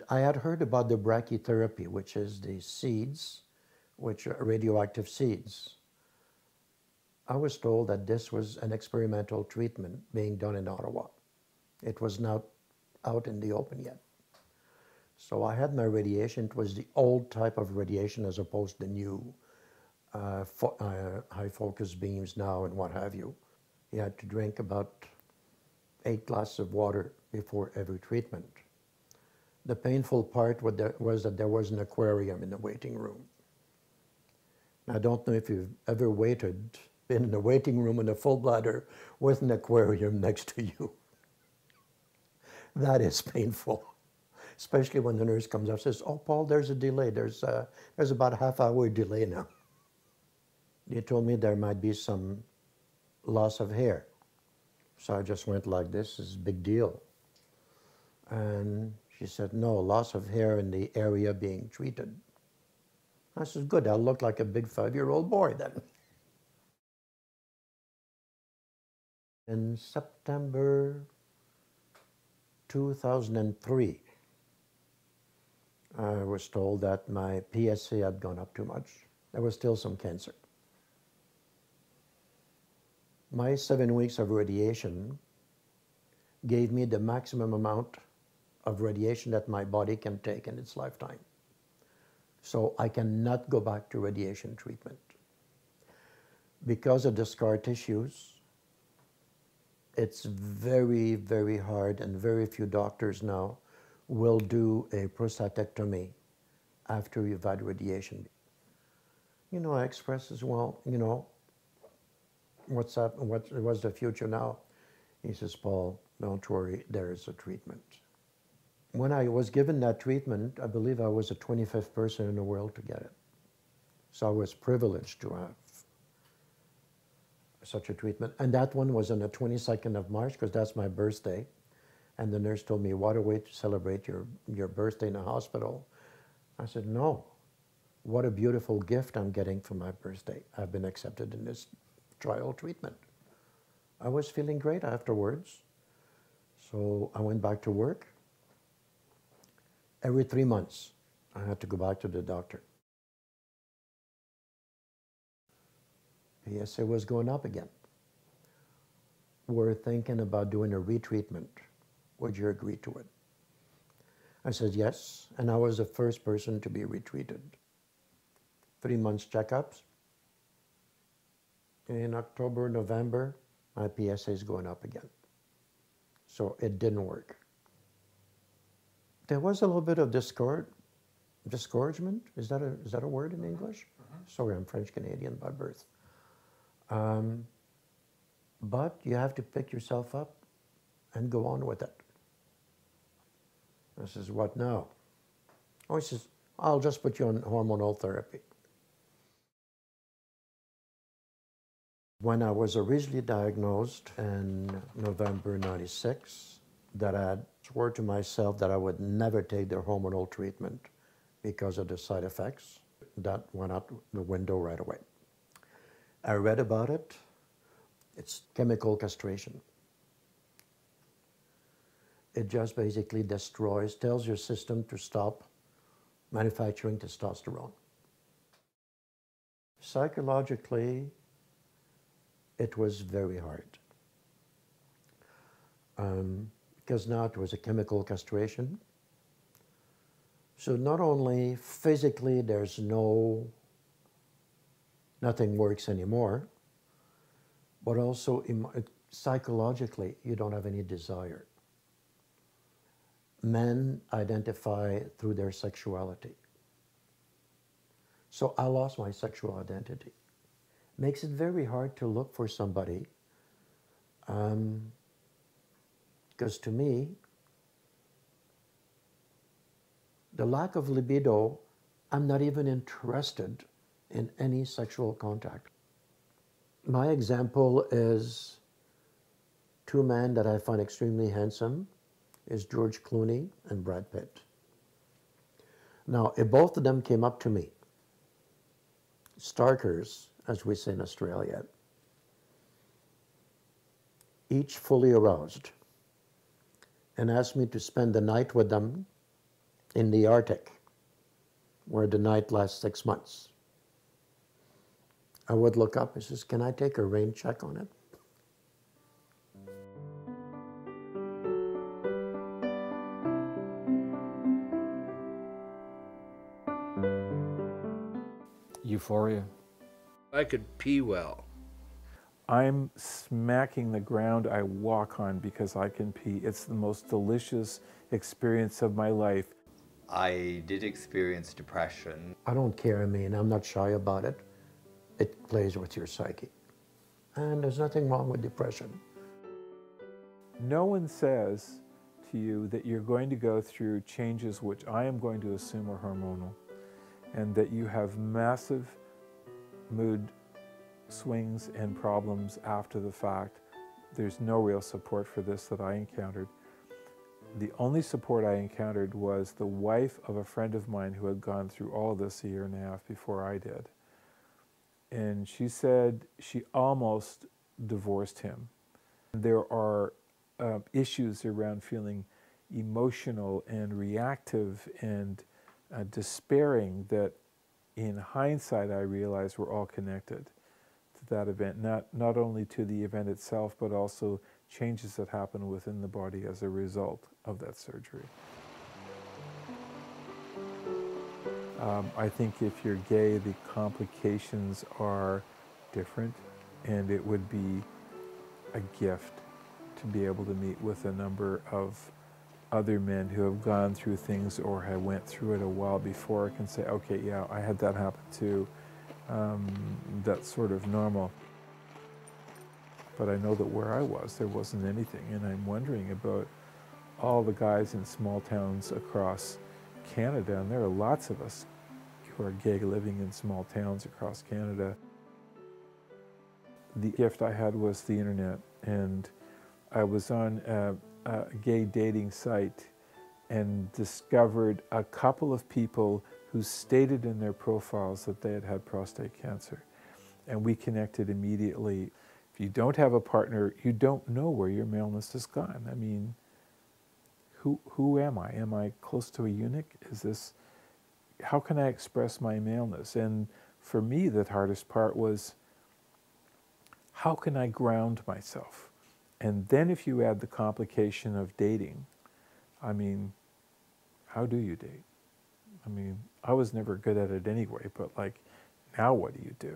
I had heard about the brachytherapy, which is the seeds, which are radioactive seeds. I was told that this was an experimental treatment being done in Ottawa. It was not out in the open yet. So I had my radiation. It was the old type of radiation as opposed to the new high focus beams now and what have you. You had to drink about 8 glasses of water before every treatment. The painful part was that there was an aquarium in the waiting room. I don't know if you've ever been in a waiting room in a full bladder with an aquarium next to you. That is painful, especially when the nurse comes up and says, "Oh, Paul, there's a delay. There's about a half-hour delay now." They told me there might be some loss of hair. So I just went like this is a big deal. And she said, "No, loss of hair in the area being treated." I said, "Good, I'll look like a big 5-year-old boy then." In September 2003, I was told that my PSA had gone up too much. There was still some cancer. My 7 weeks of radiation gave me the maximum amount of radiation that my body can take in its lifetime. So I cannot go back to radiation treatment. Because of the scar tissues, it's very, very hard, and very few doctors now will do a prostatectomy after you've had radiation. I expressed as well, what's up, what's the future now? He says, "Paul, don't worry, there is a treatment." When I was given that treatment, I believe I was the 25th person in the world to get it. So I was privileged to have such a treatment. And that one was on the 22nd of March, because that's my birthday. And the nurse told me, "What a way to celebrate your birthday in a hospital." I said, "No, what a beautiful gift I'm getting for my birthday. I've been accepted in this trial treatment." I was feeling great afterwards. So I went back to work. Every 3 months, I had to go back to the doctor. PSA was going up again. We're thinking about doing a retreatment. Would you agree to it? I said yes, and I was the first person to be retreated. 3 months checkups. In October, November, my PSA is going up again. So it didn't work. There was a little bit of discouragement. Is that a word in English? Sorry, I'm French Canadian by birth. But you have to pick yourself up and go on with it. I says, "What now?" Oh, he says, "I'll just put you on hormonal therapy." When I was originally diagnosed in November '96, that I had swore to myself that I would never take the hormonal treatment because of the side effects. That went out the window right away. I read about it. It's chemical castration. It just basically tells your system to stop manufacturing testosterone. Psychologically, it was very hard. Because now it was a chemical castration. So not only physically there's nothing works anymore, but also psychologically you don't have any desire. Men identify through their sexuality. So I lost my sexual identity. Makes it very hard to look for somebody. Because to me, the lack of libido, I'm not even interested in any sexual contact. My example is 2 men that I find extremely handsome, is George Clooney and Brad Pitt. Now, if both of them came up to me, starkers, as we say in Australia, each fully aroused, and asked me to spend the night with them in the Arctic, where the night lasts 6 months. I would look up and says, "Can I take a rain check on it?" Euphoria. I could pee well. I'm smacking the ground I walk on because I can pee. It's the most delicious experience of my life. I did experience depression. I don't care, I mean, I'm not shy about it. It plays with your psyche. And there's nothing wrong with depression. No one says to you that you're going to go through changes which I am going to assume are hormonal, and that you have massive mood swings and problems after the fact. There's no real support for this that I encountered. The only support I encountered was the wife of a friend of mine who had gone through all this a year and a half before I did. And she said she almost divorced him. There are issues around feeling emotional and reactive and despairing that in hindsight I realized were all connected to that event, not only to the event itself, but also changes that happen within the body as a result of that surgery. I think if you're gay, the complications are different, and it would be a gift to be able to meet with a number of other men who have gone through things or have went through it a while before. I can say, okay, yeah, I had that happen too. That's sort of normal. But I know that where I was, there wasn't anything, and I'm wondering about all the guys in small towns across Canada, and there are lots of us who are gay living in small towns across Canada. The gift I had was the internet, and I was on a gay dating site and discovered a couple of people who stated in their profiles that they had had prostate cancer. And we connected immediately. If you don't have a partner, you don't know where your maleness has gone. I mean, who am I? Am I close to a eunuch? How can I express my maleness? And for me, the hardest part was, how can I ground myself? And then if you add the complication of dating, I mean, how do you date? I mean, I was never good at it anyway, but like, now what do you do?